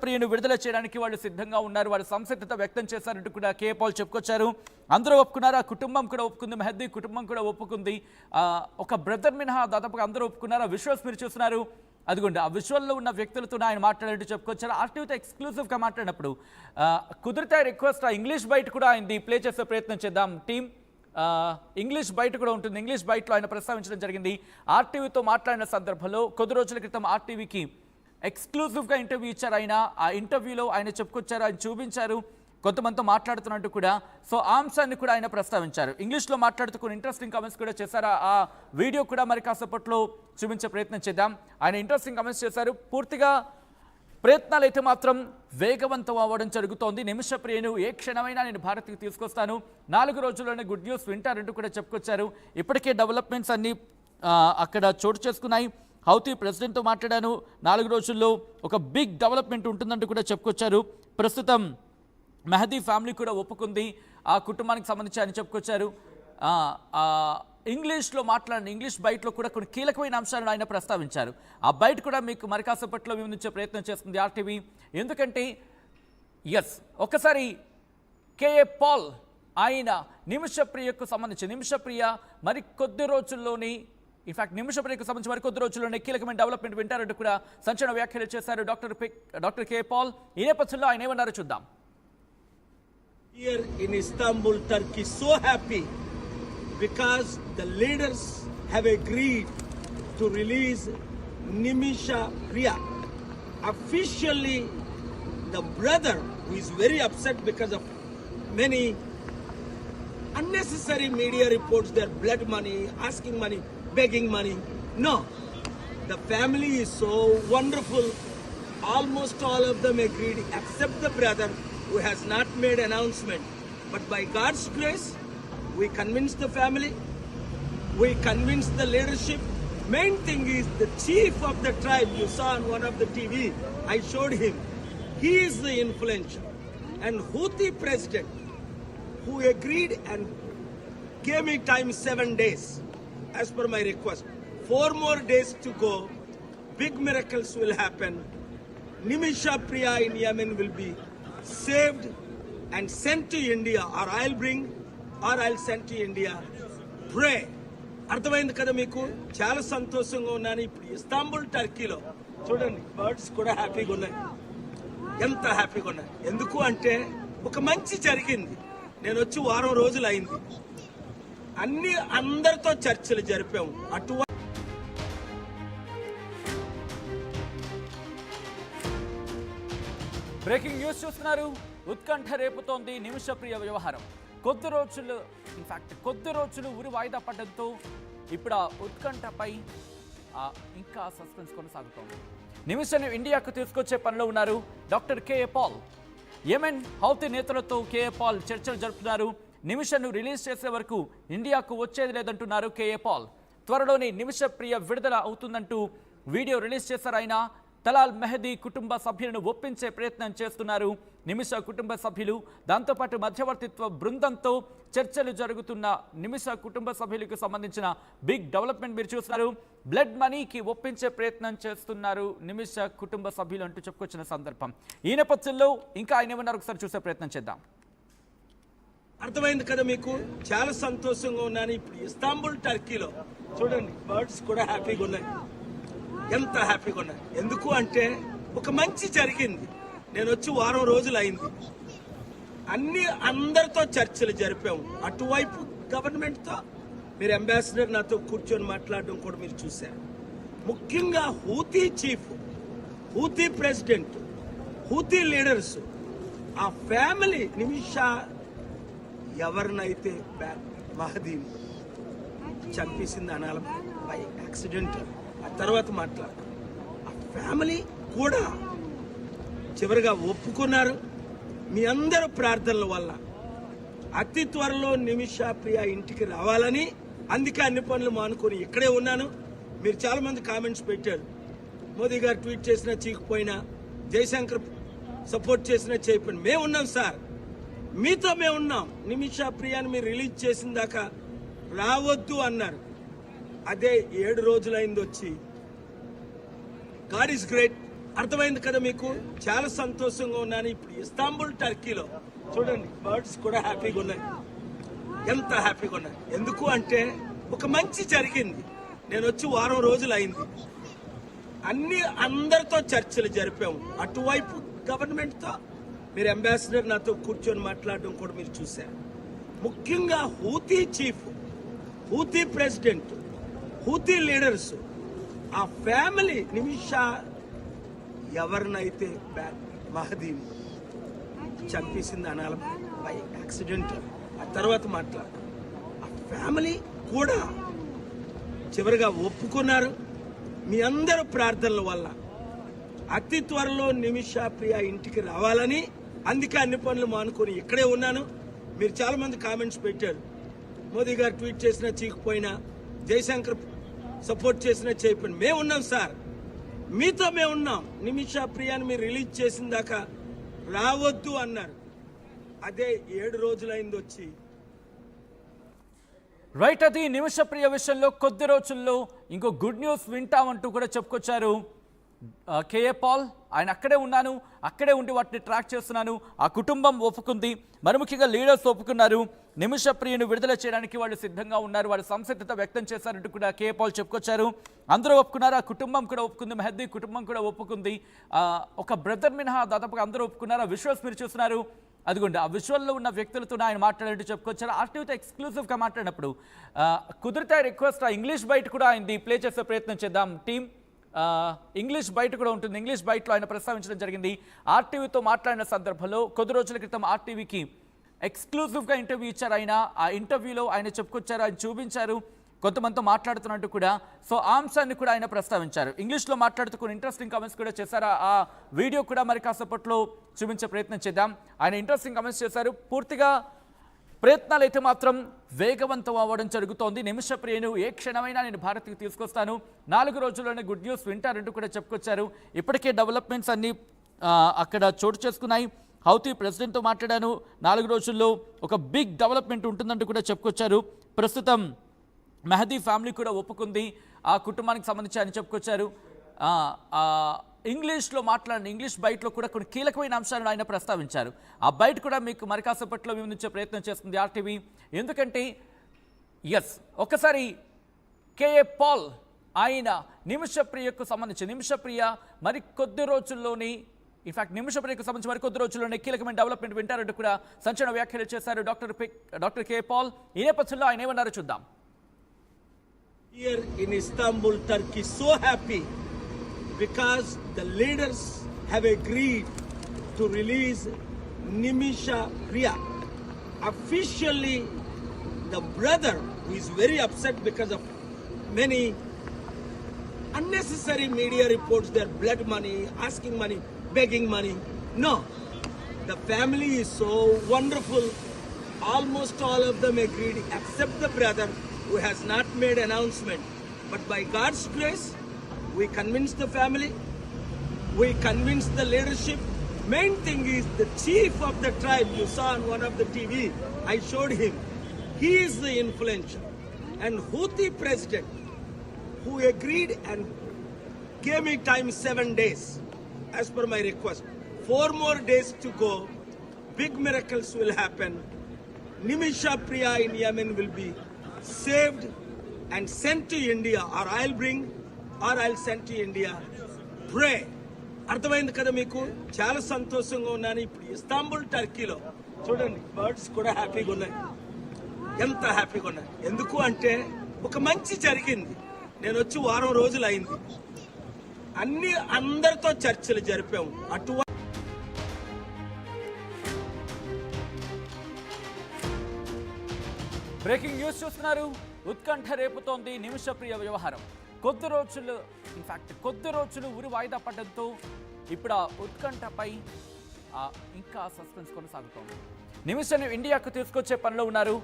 ప్రియను విడుదల చేయడానికి వాళ్ళు సిద్ధంగా ఉన్నారు. వాళ్ళు సంసిద్ధత వ్యక్తం చేశారంటూ కూడా కే పాల్ చెప్పుకొచ్చారు. అందరూ ఒప్పుకున్నారు, ఆ కుటుంబం కూడా ఒప్పుకుంది, మెహదీ కుటుంబం కూడా ఒప్పుకుంది. ఒక బ్రదర్ మినహా దాదాపుగా అందరూ ఒప్పుకున్నారు. ఆ విజువల్స్ మీరు చూస్తున్నారు, అదిగోండి ఆ విజువల్లో ఉన్న వ్యక్తులతో ఆయన మాట్లాడినట్టు చెప్పుకొచ్చారు. ఆర్టీవీతో ఎక్స్క్లూజివ్గా మాట్లాడినప్పుడు కుదిరితే రిక్వెస్ట్ ఇంగ్లీష్ బైట్ కూడా ఆయనది ప్లే చేసే ప్రయత్నం చేద్దాం. టీమ్ ఇంగ్లీష్ బైట్ కూడా ఉంటుంది. ఇంగ్లీష్ బైట్లో ఆయన ప్రస్తావించడం జరిగింది. ఆర్టీవీతో మాట్లాడిన సందర్భంలో కొద్ది రోజుల క్రితం ఆర్టీవీకి ఎక్స్క్లూజివ్గా ఇంటర్వ్యూ ఇచ్చారు. ఆయన ఆ ఇంటర్వ్యూలో ఆయన చెప్పుకొచ్చారు, ఆయన చూపించారు, కొంతమందితో మాట్లాడుతున్నట్టు కూడా. సో ఆ అంశాన్ని కూడా ఆయన ప్రస్తావించారు. ఇంగ్లీష్లో మాట్లాడుతూ కొన్ని ఇంట్రెస్టింగ్ కామెంట్స్ కూడా చేశారు. ఆ వీడియో కూడా మరి కాసేపట్లో చూపించే ప్రయత్నం చేద్దాం. ఆయన ఇంట్రెస్టింగ్ కామెంట్స్ చేశారు. పూర్తిగా ప్రయత్నాలు అయితే మాత్రం వేగవంతం అవ్వడం జరుగుతోంది. నిమిషప్రియను ఏ క్షణమైనా నేను భారత్కి తీసుకొస్తాను, 4 రోజుల్లోనే గుడ్ న్యూస్ వింటారంటూ కూడా చెప్పుకొచ్చారు. ఇప్పటికే డెవలప్మెంట్స్ అన్నీ అక్కడ చోటు చేసుకున్నాయి. హౌతీ ప్రెసిడెంట్తో మాట్లాడాను, 4 రోజుల్లో ఒక బిగ్ డెవలప్మెంట్ ఉంటుందంటూ కూడా చెప్పుకొచ్చారు. ప్రస్తుతం మెహదీ ఫ్యామిలీ కూడా ఒప్పుకుంది, ఆ కుటుంబానికి సంబంధించి ఆయన చెప్పుకొచ్చారు. ఇంగ్లీష్లో మాట్లాడిన ఇంగ్లీష్ బైట్లో కూడా కొన్ని కీలకమైన అంశాలను ఆయన ప్రస్తావించారు. ఆ బైట్ కూడా మీకు మరి కాసేపట్లో వివరించే ప్రయత్నం చేస్తుంది ఆర్టీవీ. ఎందుకంటే ఒకసారి కేఏ పాల్ ఆయన నిమిషప్రియకు సంబంధించి నిమిషప్రియ మరి కొద్ది రోజుల్లోని ఇన్ఫాక్ట్ నిమిషప్రియకు సంబంధించి మరి కొద్ది రోజుల్లోనే కీలకమైన డెవలప్మెంట్ వింటారంటూ కూడా సంచలన వ్యాఖ్యలు చేశారు డాక్టర్ కే పాల్. ఈ నేపథ్యంలో ఆయన ఏమన్నారో చూద్దాం. Here in Istanbul, Turkey, so happy because the leaders have agreed to release Nimisha Priya. Officially, the brother who is very upset because of many unnecessary media reports, their blood money, asking money, begging money. No, the family is so wonderful. Almost all of them agreed except the brother who has not made announcement. But by God's grace, we convinced the family, we convinced the leadership. Main thing is the chief of the tribe, you saw on one of the TV, I showed him. He is the influential. And Houthi president who agreed and gave me time 7 days as per my request. 4 more days to go. Big miracles will happen. Nimisha Priya in Yemen will be saved and sent to India, or I'll send to India. Pray. అర్థమైంది కదా మీకు? చాలా సంతోషంగా ఉన్నాను. ఇప్పుడు Istanbul టర్కీలో చూడండి, birds కూడా హ్యాపీగా ఉన్నాయి. ఎంత హ్యాపీగా ఉన్నాయి! ఎందుకు అంటే ఒక మంచి జరిగింది. నేను వచ్చి 1 వారం రోజులు అయింది. అందరితో చర్చలు జరిపాము. అటువంటి బ్రేకింగ్ న్యూస్ చూస్తున్నారు. ఉత్కంఠ రేపుతోంది నిమిషప్రియ వ్యవహారం. కొద్ది రోజులు ఉరి వాయిదా పడడంతో ఇప్పుడు ఆ ఉత్కంఠపై ఇంకా సస్పెన్స్ కొనసాగుతోంది. నిమిషను ఇండియాకు తీసుకొచ్చే పనిలో ఉన్నారు doctor KA Paul. Yemen Houthi నేతలతో కేఏ పాల్ చర్చలు జరుపుతున్నారు. నిమిషను రిలీజ్ చేసే వరకు ఇండియాకు వచ్చేది లేదంటున్నారు కేఏ పాల్. త్వరలోనే నిమిషప్రియ విడుదల అవుతుందంటూ వీడియో రిలీజ్ చేశారు ఆయన. తలాల్ మెహదీ కుటుంబ సభ్యులను ఒప్పించే ప్రయత్నం చేస్తున్నారు నిమిష కుటుంబ సభ్యులు. దాంతోపాటు మధ్యవర్తిత్వ బృందంతో చర్చలు జరుగుతున్న నిమిష కుటుంబ సభ్యులకు సంబంధించిన బిగ్ డెవలప్మెంట్ మీరు చూస్తున్నారు. బ్లడ్ మనీకి ఒప్పించే ప్రయత్నం చేస్తున్నారు నిమిష కుటుంబ సభ్యులు అంటూ చెప్పుకొచ్చిన సందర్భం. ఈ నేపథ్యంలో ఇంకా ఆయన ఏమన్నారు ఒకసారి చూసే ప్రయత్నం చేద్దాం. అర్థమైంది కదా మీకు? చాలా సంతోషంగా ఉన్నాను. ఇప్పుడు ఇస్తాంబుల్ టర్కీలో చూడండి, బర్డ్స్ కూడా హ్యాపీగా ఉన్నాయి. ఎంత హ్యాపీగా ఉన్నాయి! ఎందుకు అంటే ఒక మంచి జరిగింది. నేను వచ్చి 1 వారం రోజులు అయింది. అందరితో చర్చలు జరిపాము. అటువైపు గవర్నమెంట్తో, మీరు అంబాసిడర్ నాతో కూర్చొని మాట్లాడడం కూడా మీరు చూశారు. ముఖ్యంగా Houthi chief, Houthi president, Houthi leaders, ఆ ఫ్యామిలీ నిమిషా ఎవరినైతే మహదీని చంపేసింది అనాలి బై యాక్సిడెంట్, ఆ తర్వాత మాట్లాడు. ఆ ఫ్యామిలీ కూడా చివరిగా ఒప్పుకున్నారు. మీ అందరూ ప్రార్థనల వల్ల అతి త్వరలో నిమిషా ప్రియ ఇంటికి రావాలని, అందుకే అన్ని పనులు మానుకొని ఇక్కడే ఉన్నాను. మీరు చాలా మంది కామెంట్స్ పెట్టారు. మోదీ గారు ట్వీట్ చేసినా చీకపోయినా, జయశంకర్ సపోర్ట్ చేసినా చేయకపోయినా మేము ఉన్నాం సార్, మీతో మేము ఉన్నాం. నిమిషా ప్రియాని మీరు రిలీజ్ చేసిన దాకా రావద్దు అన్నారు. అదే 7 రోజులైంది వచ్చి. God is great. అర్థమైంది కదా మీకు? చాలా సంతోషంగా ఉన్నాను. ఇప్పుడు ఇస్తాంబుల్ టర్కీలో చూడండి, బర్డ్స్ కూడా హ్యాపీగా ఉన్నాయి. ఎంత హ్యాపీగా ఉన్నాయి. ఎందుకు అంటే ఒక మంచి జరిగింది. నేను వచ్చి వారం రోజులు అయింది. అందరితో చర్చలు జరిపాము. అటువైపు గవర్నమెంట్తో మీరు అంబాసిడర్ నాతో కూర్చొని మాట్లాడడం కూడా మీరు చూశారు. ముఖ్యంగా Houthi chief, Houthi president, Houthi leaders, ఆ ఫ్యామిలీ నిమిషా ఎవరినైతే మహదీని చంపేసింది అనాలి బై యాక్సిడెంట్, ఆ తర్వాత మాట్లాడు. ఆ ఫ్యామిలీ కూడా చివరిగా ఒప్పుకున్నారు. మీ అందరూ ప్రార్థనల వల్ల అతి త్వరలో నిమిషా ప్రియ ఇంటికి రావాలని, అందుకే అన్ని పనులు మానుకొని ఇక్కడే ఉన్నాను. మీరు చాలా మంది కామెంట్స్ పెట్టారు. మోదీ గారు ట్వీట్ చేసినా చీకపోయినా, జయశంకర్ సపోర్ట్ చేసినా చేయకపోయినా మేము ఉన్నాం సార్, మీతో మేము ఉన్నాం. నిమిషా ప్రియాని మీరు రిలీజ్ చేసిన దాకా రావద్దు అన్నారు. అదే 7 రోజులైంది వచ్చి. రైట్, అది నిమిషప్రియ విషయంలో కొద్ది రోజుల్లో ఇంకో గుడ్ న్యూస్ వింటామంటూ కూడా చెప్పుకొచ్చారు కేఏ పాల్. ఆయన అక్కడే ఉన్నాను, అక్కడే ఉండి వాటిని ట్రాక్ చేస్తున్నాను, ఆ కుటుంబం ఒప్పుకుంది, మరి ముఖ్యంగా లీడర్స్ ఒప్పుకున్నారు, నిమిషప్రియను విడుదల చేయడానికి వాళ్ళు సిద్ధంగా ఉన్నారు, వాళ్ళు సంసిద్ధత వ్యక్తం చేశారంటూ కూడా కేఏ పాల్ చెప్పుకొచ్చారు. అందరూ ఒప్పుకున్నారు, ఆ కుటుంబం కూడా ఒప్పుకుంది, మెహదీ కుటుంబం కూడా ఒప్పుకుంది. ఒక బ్రదర్ మినహా దాదాపుగా అందరూ ఒప్పుకున్నారు. ఆ విజువల్స్ మీరు చూస్తున్నారు, అదిగోండి ఆ విజువల్లో ఉన్న వ్యక్తులతో ఆయన మాట్లాడినట్టు చెప్పుకొచ్చారు. ఆర్టీవీతో ఎక్స్క్లూజివ్గా మాట్లాడినప్పుడు కుదిరితే రిక్వెస్ట్ ఇంగ్లీష్ బైట్ కూడా ఆయనది ప్లే చేసే ప్రయత్నం చేద్దాం టీమ్. ఇంగ్లీష్ బయట కూడా ఉంటుంది. ఇంగ్లీష్ బయటలో ఆయన ప్రస్తావించడం జరిగింది. ఆర్టీవీతో మాట్లాడిన సందర్భంలో కొద్ది రోజుల క్రితం ఆర్టీవీకి ఎక్స్క్లూజివ్గా ఇంటర్వ్యూ ఇచ్చారు ఆయన. ఆ ఇంటర్వ్యూలో ఆయన చెప్పుకొచ్చారు, ఆయన చూపించారు, కొంతమందితో మాట్లాడుతున్నట్టు కూడా. సో ఆ అంశాన్ని కూడా ఆయన ప్రస్తావించారు. ఇంగ్లీష్లో మాట్లాడుతూ కొన్ని ఇంట్రెస్టింగ్ కామెంట్స్ కూడా చేశారు. ఆ వీడియో కూడా మరి కాసేపట్లో చూపించే ప్రయత్నం చేద్దాం. ఆయన ఇంట్రెస్టింగ్ కామెంట్స్ చేశారు. పూర్తిగా ప్రయత్నాలు అయితే మాత్రం వేగవంతం అవ్వడం జరుగుతోంది. నిమిషప్రియను ఏ క్షణమైనా నేను భారత్కి తీసుకొస్తాను, 4 రోజుల్లోనే గుడ్ న్యూస్ వింటారంటూ కూడా చెప్పుకొచ్చారు. ఇప్పటికే డెవలప్మెంట్స్ అన్నీ అక్కడ చోటు చేసుకున్నాయి. హౌతీ ప్రెసిడెంట్తో మాట్లాడాను, 4 రోజుల్లో ఒక బిగ్ డెవలప్మెంట్ ఉంటుందంటూ కూడా చెప్పుకొచ్చారు. ప్రస్తుతం మెహదీ ఫ్యామిలీ కూడా ఒప్పుకుంది, ఆ కుటుంబానికి సంబంధించి ఆయన చెప్పుకొచ్చారు. ఇంగ్లీష్లో మాట్లాడిన ఇంగ్లీష్ బయటలో కూడా కొన్ని కీలకమైన అంశాలను ఆయన ప్రస్తావించారు. ఆ బయట కూడా మీకు మరి కాసేపట్లో వివరించే ప్రయత్నం చేస్తుంది ఆర్టీవీ. ఎందుకంటే ఒక్కసారి కేఏ పాల్ ఆయన నిమిషప్రియకు సంబంధించి నిమిషప్రియ మరి కొద్ది రోజుల్లోని నిమిషప్రియకు సంబంధించి మరి కొద్ది రోజుల్లోనే కీలకమైన డెవలప్మెంట్ వింటారంటూ కూడా సంచలన వ్యాఖ్యలు చేశారు డాక్టర్ కేఏ పాల్. ఈ నేపథ్యంలో ఆయన ఏమన్నారో చూద్దాం. Here in Istanbul, Turkey, so happy because the leaders have agreed to release Nimisha Priya. Officially, the brother who is very upset because of many unnecessary media reports, their blood money, asking money, begging money. No, the family is so wonderful. Almost all of them agreed except the brother who has not made announcement. But by God's grace, we convinced the family, we convinced the leadership. Main thing is the chief of the tribe, you saw on one of the TV, I showed him. He is the influential. And Houthi president, who agreed and gave me time 7 days, as per my request. 4 more days to go, big miracles will happen. Nimisha Priya in Yemen will be saved and sent to India, or I'll send to India. Pray. అర్థమైంది కదా మీకు? చాలా సంతోషంగా ఉన్నాను. ఇప్పుడు Istanbul టర్కీలో చూడండి, birds కూడా హ్యాపీగా ఉన్నాయి. ఎంత హ్యాపీగా ఉన్నాయి. ఎందుకు అంటే ఒక మంచి జరిగింది. నేను వచ్చి వారం రోజులు అయింది. అందరితో చర్చలు జరిపాము. బ్రేకింగ్ న్యూస్ చూస్తున్నారు. ఉత్కంఠ రేపుతోంది నిమిషప్రియ వ్యవహారం. కొద్ది రోజులు ఉరి వాయిదా పడడంతో ఇప్పుడు ఆ ఉత్కంఠపై ఇంకా సస్పెన్స్ కొనసాగుతోంది. నిమిషను ఇండియాకు తీసుకొచ్చే పనిలో ఉన్నారు.